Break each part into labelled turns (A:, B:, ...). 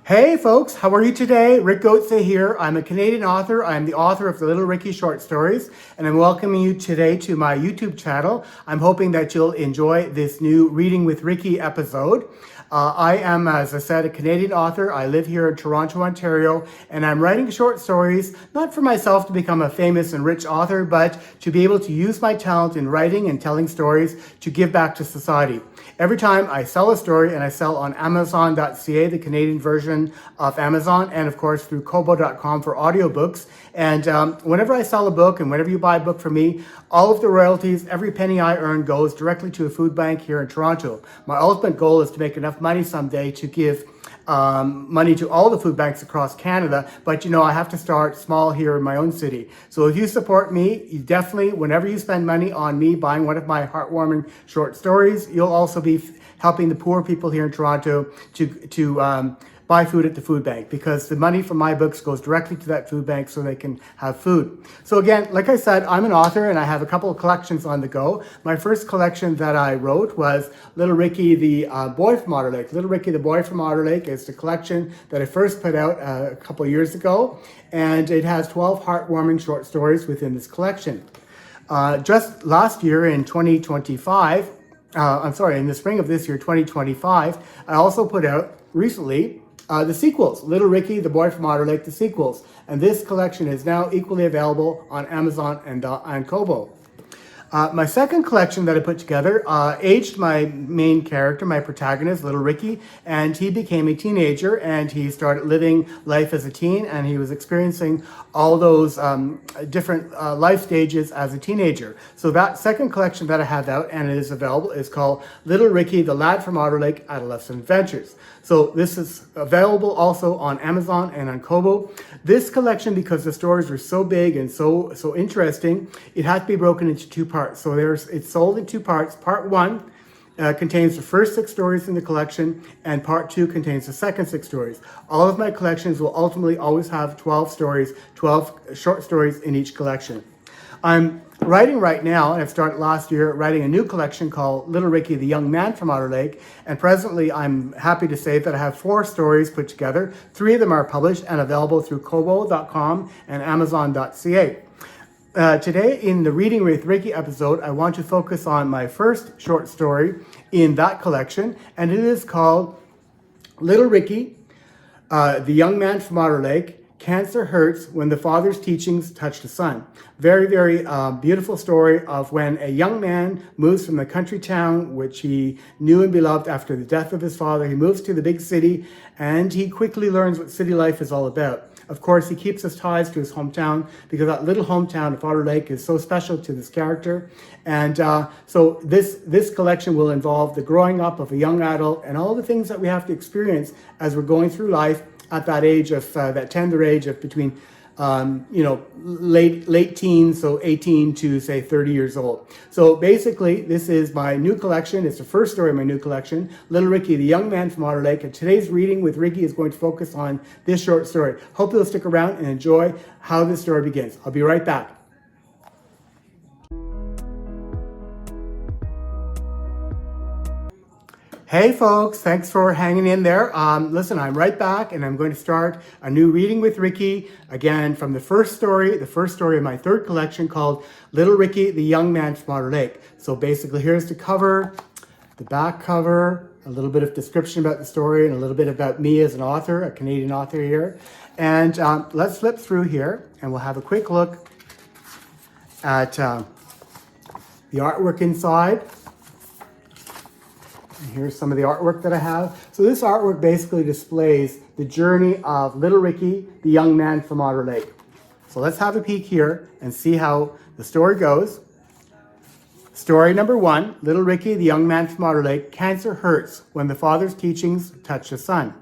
A: Hey folks, how are you today? Rick Goetze here. I'm a Canadian author. I'm the author of the Little Ricky short stories, and I'm welcoming you today to my YouTube channel. I'm hoping that you'll enjoy this new Reading with Ricky episode. I am, as I said, a Canadian author. I live here in Toronto, Ontario, and I'm writing short stories, not for myself to become a famous and rich author, but to be able to use my talent in writing and telling stories to give back to society. Every time I sell a story, and I sell on Amazon.ca, the Canadian version of Amazon, and of course through Kobo.com for audiobooks. And whenever I sell a book and whenever you buy a book from me, all of the royalties, every penny I earn goes directly to a food bank here in Toronto. My ultimate goal is to make enough money someday to give money to all the food banks across Canada, but you know, I have to start small here in my own city. So if you support me, you definitely, whenever you spend money on me buying one of my heartwarming short stories, you'll also be helping the poor people here in Toronto to buy food at the food bank, because the money from my books goes directly to that food bank so they can have food. So again, like I said, I'm an author and I have a couple of collections on the go. My first collection that I wrote was Little Ricky, the Boy from Otter Lake. Little Ricky, the Boy from Otter Lake is the collection that I first put out a couple of years ago, and it has 12 heartwarming short stories within this collection. Just last year in 2025, in the spring of this year, 2025, I also put out recently the sequels, Little Ricky, the Boy from Otter Lake, the sequels. And this collection is now equally available on Amazon and Kobo. My second collection that I put together aged my main character, my protagonist, Little Ricky, and he became a teenager, and he started living life as a teen, and he was experiencing all those different life stages as a teenager. So that second collection that I have out, and it is available, is called Little Ricky, the Lad from Otter Lake, Adolescent Adventures. So this is available also on Amazon and on Kobo. This collection, because the stories were so big and so interesting, it had to be broken into two parts. So it's sold in two parts. Part one contains the first 6 stories in the collection, and part 2 contains the second 6 stories. All of my collections will ultimately always have 12 stories, 12 short stories in each collection. I'm writing right now, and I've started last year, writing a new collection called Little Ricky, the Young Man from Otter Lake. And presently, I'm happy to say that I have 4 stories put together. 3 of them are published and available through Kobo.com and Amazon.ca. Today, in the Reading with Ricky episode, I want to focus on my first short story in that collection, and it is called Little Ricky, the Young Man from Otter Lake. Cancer hurts when the father's teachings touch the son. Very, very beautiful story of when a young man moves from the country town, which he knew and beloved after the death of his father. He moves to the big city, and he quickly learns what city life is all about. Of course, he keeps his ties to his hometown, because that little hometown of Otter Lake is so special to this character. And so this collection will involve the growing up of a young adult and all the things that we have to experience as we're going through life at that age of that tender age of between late teens, so 18 to say 30 years old. So basically, this is my new collection. It's the first story in my new collection, Little Ricky, the Young Man from Otter Lake. And today's Reading with Ricky is going to focus on this short story. Hope you'll stick around and enjoy how this story begins. I'll be right back. Hey folks, thanks for hanging in there. Listen, I'm right back, and I'm going to start a new Reading with Ricky, again from the first story of my third collection called Little Ricky, the Young Man from Otter Lake. So basically, here's the cover, the back cover, a little bit of description about the story, and a little bit about me as an author, a Canadian author here. And let's flip through here, and we'll have a quick look at the artwork inside. And here's some of the artwork that I have. So this artwork basically displays the journey of Little Ricky, the Young Man from Otter Lake. So let's have a peek here and see how the story goes. Story number 1, Little Ricky, the young man from Otter Lake. Cancer hurts when the father's teachings touch the son.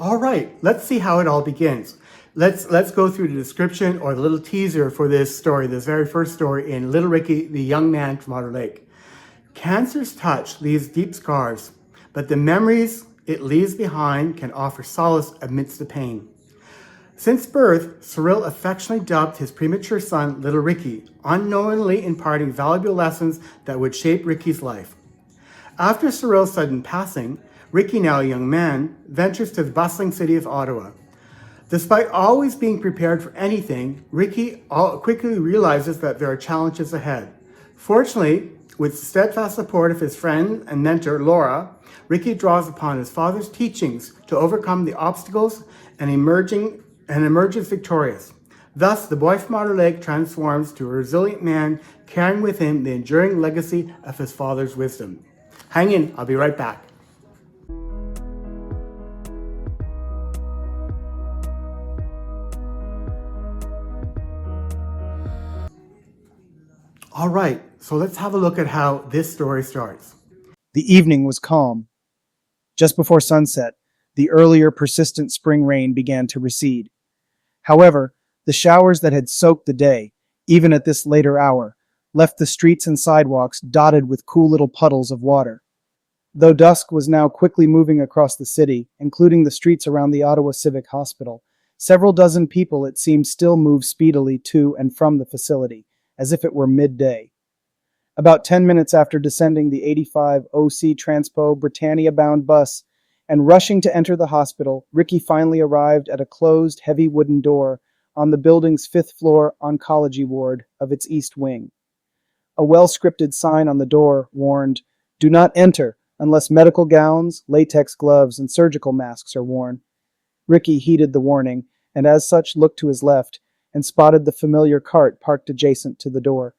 A: All right, let's see how it all begins. Let's go through the description or the little teaser for this story, this very first story in Little Ricky, the young man from Otter Lake. Cancer's touch leaves deep scars, but the memories it leaves behind can offer solace amidst the pain. Since birth, Cyril affectionately dubbed his premature son Little Ricky, unknowingly imparting valuable lessons that would shape Ricky's life. After Cyril's sudden passing, Ricky, now a young man, ventures to the bustling city of Ottawa. Despite always being prepared for anything, Ricky quickly realizes that there are challenges ahead. Fortunately, with the steadfast support of his friend and mentor, Laura, Ricky draws upon his father's teachings to overcome the obstacles and emerges victorious. Thus, the boy from Otter Lake transforms to a resilient man, carrying with him the enduring legacy of his father's wisdom. Hang in, I'll be right back. All right, so let's have a look at how this story starts.
B: The evening was calm. Just before sunset, the earlier persistent spring rain began to recede. However, the showers that had soaked the day, even at this later hour, left the streets and sidewalks dotted with cool little puddles of water. Though dusk was now quickly moving across the city, including the streets around the Ottawa Civic Hospital, several dozen people, it seemed, still moved speedily to and from the facility, as if it were midday. About 10 minutes after descending the 85 OC Transpo Britannia-bound bus and rushing to enter the hospital, Ricky finally arrived at a closed, heavy wooden door on the building's 5th-floor oncology ward of its east wing. A well-scripted sign on the door warned, "Do not enter unless medical gowns, latex gloves, and surgical masks are worn." Ricky heeded the warning, and as such looked to his left and spotted the familiar cart parked adjacent to the door.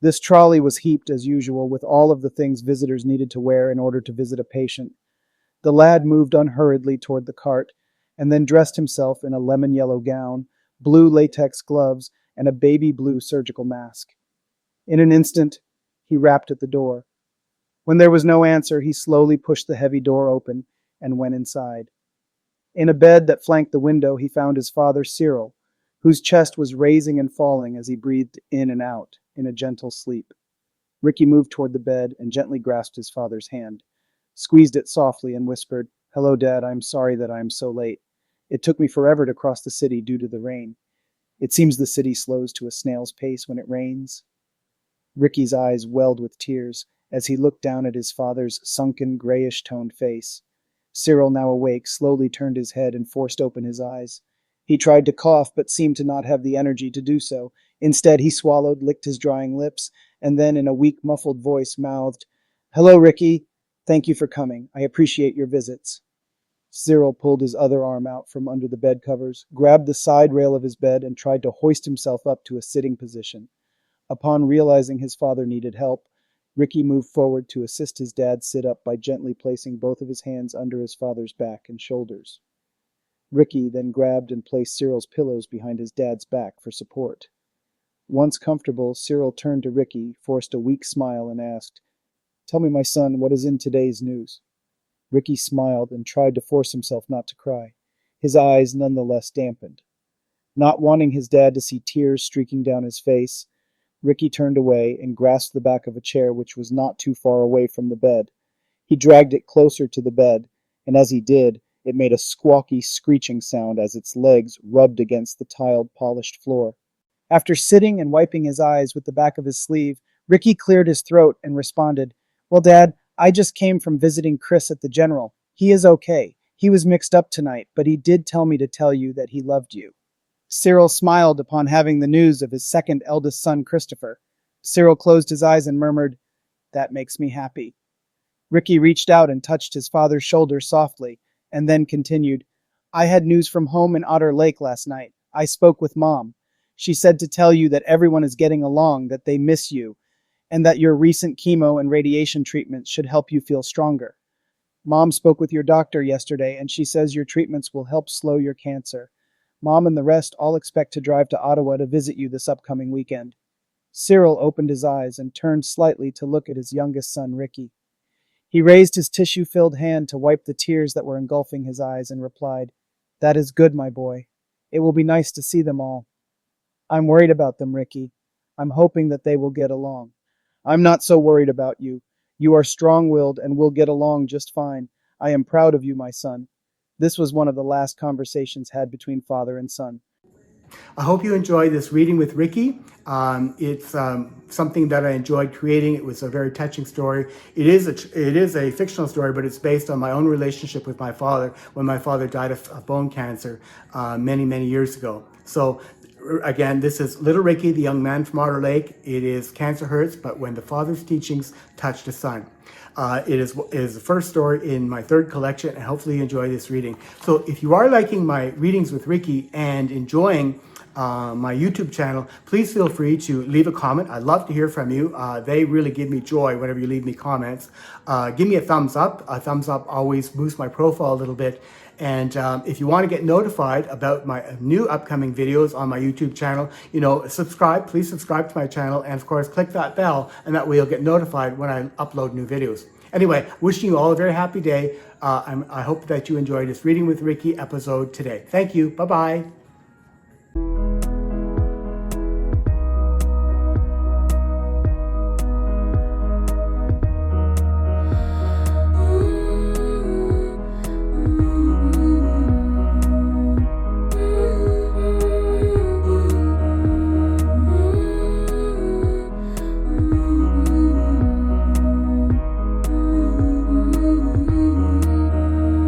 B: This trolley was heaped, as usual, with all of the things visitors needed to wear in order to visit a patient. The lad moved unhurriedly toward the cart, and then dressed himself in a lemon-yellow gown, blue latex gloves, and a baby blue surgical mask. In an instant, he rapped at the door. When there was no answer, he slowly pushed the heavy door open and went inside. In a bed that flanked the window, he found his father, Cyril, whose chest was raising and falling as he breathed in and out in a gentle sleep. Ricky moved toward the bed and gently grasped his father's hand, squeezed it softly, and whispered, "Hello, Dad, I'm sorry that I am so late. It took me forever to cross the city due to the rain. It seems the city slows to a snail's pace when it rains." Ricky's eyes welled with tears as he looked down at his father's sunken, grayish-toned face. Cyril, now awake, slowly turned his head and forced open his eyes. He tried to cough, but seemed to not have the energy to do so. Instead, he swallowed, licked his drying lips, and then, in a weak, muffled voice, mouthed, "Hello, Ricky. Thank you for coming. I appreciate your visits." Cyril pulled his other arm out from under the bed covers, grabbed the side rail of his bed, and tried to hoist himself up to a sitting position. Upon realizing his father needed help, Ricky moved forward to assist his dad sit up by gently placing both of his hands under his father's back and shoulders. Ricky then grabbed and placed Cyril's pillows behind his dad's back for support. Once comfortable, Cyril turned to Ricky, forced a weak smile, and asked, "Tell me, my son, what is in today's news?" Ricky smiled and tried to force himself not to cry, his eyes nonetheless dampened. Not wanting his dad to see tears streaking down his face, Ricky turned away and grasped the back of a chair which was not too far away from the bed. He dragged it closer to the bed, and as he did, it made a squawky, screeching sound as its legs rubbed against the tiled, polished floor. After sitting and wiping his eyes with the back of his sleeve, Ricky cleared his throat and responded, "Well, Dad, I just came from visiting Chris at the General. He is okay. He was mixed up tonight, but he did tell me to tell you that he loved you." Cyril smiled upon having the news of his second eldest son, Christopher. Cyril closed his eyes and murmured, "That makes me happy." Ricky reached out and touched his father's shoulder softly, and then continued, "I had news from home in Otter Lake last night. I spoke with Mom. She said to tell you that everyone is getting along, that they miss you, and that your recent chemo and radiation treatments should help you feel stronger. Mom spoke with your doctor yesterday, and she says your treatments will help slow your cancer. Mom and the rest all expect to drive to Ottawa to visit you this upcoming weekend. Cyril opened his eyes and turned slightly to look at his youngest son, Ricky. He raised his tissue-filled hand to wipe the tears that were engulfing his eyes and replied, "That is good, my boy. It will be nice to see them all." "I'm worried about them, Ricky. I'm hoping that they will get along." "I'm not so worried about you. You are strong-willed and will get along just fine. I am proud of you, my son." This was one of the last conversations had between father and son.
A: I hope you enjoyed this reading with Ricky. It's something that I enjoyed creating. It was a very touching story. It is a fictional story, but it's based on my own relationship with my father when my father died of bone cancer many years ago. So again, this is Little Ricky, the young man from Otter Lake. It is Cancer Hurts, but when the father's teachings touch the son. It is the first story in my third collection, and hopefully you enjoy this reading. So if you are liking my readings with Ricky and enjoying my YouTube channel, please feel free to leave a comment. I'd love to hear from you. They really give me joy whenever you leave me comments. Give me a thumbs up. A thumbs up always boosts my profile a little bit. And if you want to get notified about my new upcoming videos on my YouTube channel, subscribe. Please subscribe to my channel, and of course, click that bell, and that way you'll get notified when I upload new videos. Anyway, wishing you all a very happy day. I hope that you enjoyed this Reading with Ricky episode today. Thank you. Bye-bye.